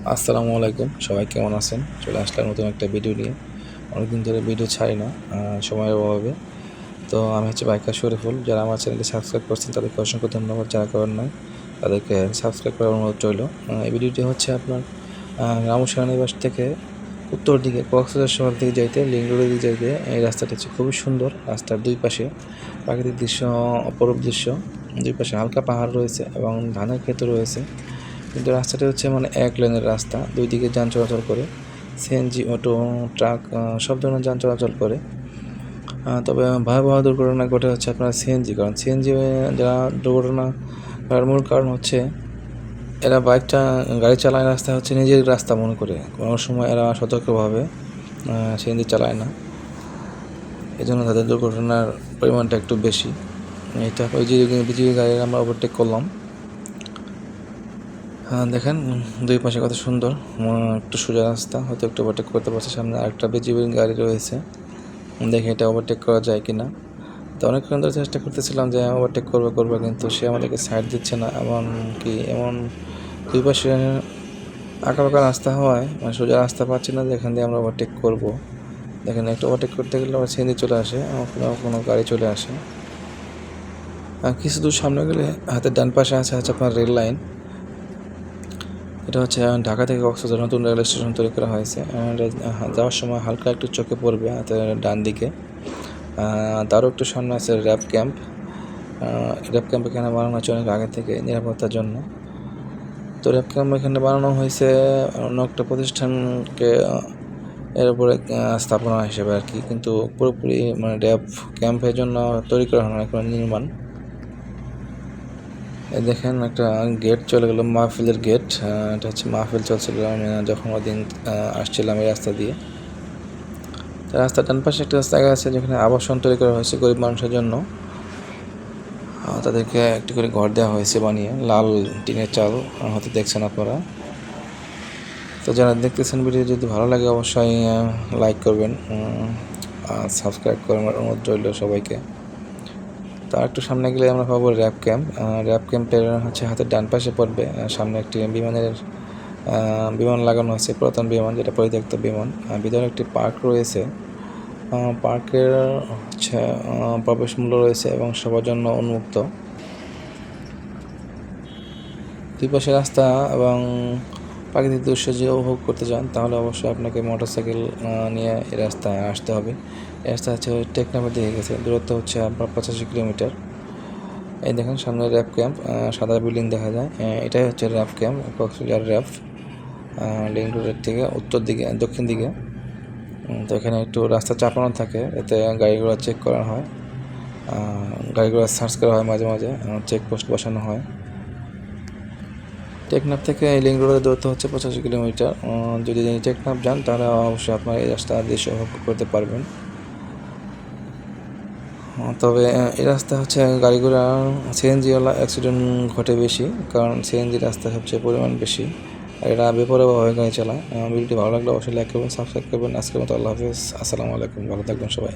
আসসালামু আলাইকুম, সবাই কেমন আছেন? চলে আসলাম নতুন একটা ভিডিও নিয়ে। অনেকদিন ধরে ভিডিও ছাড়ি না সময়ের অভাবে। তো আমি হচ্ছে বাইকার শরীফুল। যারা আমার চ্যানেলটি সাবস্ক্রাইব করছেন তাদেরকে অসংখ্য ধন্যবাদ, যারা করেন নাই তাদেরকে সাবস্ক্রাইব করার অনুরোধ রইল। এই ভিডিওটি হচ্ছে আপনার রামু সেনানিবাস থেকে উত্তর দিকে কক্সবাজার শহর দিকে যাইতে, লিংক রোডের দিকে যাইতে এই রাস্তাটি হচ্ছে খুবই সুন্দর। রাস্তার দুই পাশে প্রাকৃতিক দৃশ্য, অপরূপ দৃশ্য। দুই পাশে হালকা পাহাড় রয়েছে এবং ধানের ক্ষেত রয়েছে। কিন্তু রাস্তাটি হচ্ছে মানে এক লেনের রাস্তা, দুই দিকে যান চলাচল করে, সিএনজি, অটো, ট্রাক সব ধরনের যান চলাচল করে। তবে ভয়াবহ দুর্ঘটনা ঘটে হচ্ছে আপনার সিএনজি, কারণ সিএনজি যারা দুর্ঘটনা করার মূল কারণ হচ্ছে এরা গাড়ি চালায় রাস্তা হচ্ছে নিজের রাস্তা মনে করে, কোনো সময় এরা সতর্কভাবে সিএনজি চালায় না, এই জন্য তাদের দুর্ঘটনার পরিমাণটা একটু বেশি। এটা ওই যে বিজিবি গাড়ির আমরা ওভারটেক করলাম। দেখেন দুই পাশে কত সুন্দর, একটু সোজা রাস্তা, হয়তো একটু ওভারটেক করতে পারছে। সামনে আরেকটা বিজিবির গাড়ি রয়েছে, দেখে এটা ওভারটেক করা যায় কি না। তো অনেকক্ষণ ধরে চেষ্টা করতেছিলাম যে ওভারটেক করবো, কিন্তু সে আমাদেরকে সাইড দিচ্ছে না। এমন দুই পাশে আঁকা রাস্তা হওয়ায় মানে সোজা রাস্তা পাচ্ছি না যে এখান দিয়ে আমরা ওভারটেক করবো। দেখেন একটু ওভারটেক করতে গেলে আবার সিএনজি চলে আসে, কোনো গাড়ি চলে আসে। কিছু দূর সামনে গেলে হাতের ডান পাশে আছে আপনার রেল লাইন। এটা হচ্ছে ঢাকা থেকে কক্সবাজার নতুন রেল স্টেশন তৈরি করা হয়েছে। যাওয়ার সময় হালকা একটু চোখে পড়বে হাতের ডান দিকে। তারও একটু সামনে আছে র্যাব ক্যাম্প। র্যাব ক্যাম্প এখানে বানানো হচ্ছে অনেক আগে থেকে নিরাপত্তার জন্য। তো র্যাব ক্যাম্প এখানে বানানো হয়েছে অন্য একটা প্রতিষ্ঠানকে এর উপরে স্থাপনা হিসেবে আর কি, কিন্তু পুরোপুরি মানে র্যাব ক্যাম্পের জন্য তৈরি করা হয় না, এখন নির্মাণ। দেখেন একটা গেট চলে গেল, মাহফিলের গেট। এটা হচ্ছে মাহফিল চলছিল আমি যখন ওদিন আসছিলাম এই রাস্তা দিয়ে। রাস্তার ডান পাশে একটা জায়গা আছে যেখানে আবাসন তৈরি করা হয়েছে গরিব মানুষের জন্য। তাদেরকে একটি করে ঘর দেওয়া হয়েছে বানিয়ে, লাল টিনের চাল হয়তো দেখছেন আপনারা। তো যারা দেখতেছেন ভিডিও যদি ভালো লাগে অবশ্যই লাইক করবেন, সাবস্ক্রাইব করবেন, অনুরোধ রইল সবাইকে। তার একটু সামনে গেলে আমরা পাবো র্যাব ক্যাম্প। র্যাব ক্যাম্পের হচ্ছে হাতের ডান পাশে পড়বে। সামনে একটি বিমান লাগানো হয়েছে, পুরাতন বিমান, যেটা পরিত্যক্ত বিমান। ভিতরে একটি পার্ক রয়েছে। পার্কের হচ্ছে প্রবেশ মূল্য রয়েছে এবং সবার জন্য উন্মুক্ত। দুই পাশে রাস্তা এবং প্রাকৃতিক দৃশ্য যে উপভোগ করতে চান তাহলে অবশ্যই আপনাকে মোটরসাইকেল নিয়ে এই রাস্তায় আসতে হবে। এই রাস্তা হচ্ছে টেকনাফের দিকে গেছে, দূরত্ব হচ্ছে আপনার 85 কিলোমিটার। এই দেখেন সামনে র্যাব ক্যাম্প, সাদা বিল্ডিং দেখা যায়। এটাই হচ্ছে RAB camp, Cox's Bazar RAB, link রোডের থেকে দক্ষিণ দিকে। তো এখানে একটু রাস্তা চাপানো থাকে, এতে গাড়িগুলো চেক করা হয়, গাড়িগুলো সার্চ করা হয়, মাঝে মাঝে চেকপোস্ট বসানো হয়। টেকনাফ থেকে এই লিংক রোডের দূরত্ব হচ্ছে 85 কিলোমিটার। যদি টেকনাফ যান তাহলে অবশ্যই আপনার এই রাস্তা দৃশ্য উপভোগ করতে পারবেন। তবে এই রাস্তা হচ্ছে গাড়িগুলো সিএনজিওয়ালা অ্যাক্সিডেন্ট ঘটে বেশি, কারণ সিএনজি রাস্তা সবচেয়ে পরিমাণ বেশি, আর এরা বেপরোয়াভাবে গাড়ি চালায়। ভিডিওটি ভালো লাগলে অবশ্যই লাইক করবেন, সাবস্ক্রাইব করবেন। আজকের মতো আল্লাহ হাফেজ, আসসালামু আলাইকুম, ভালো থাকবেন সবাই।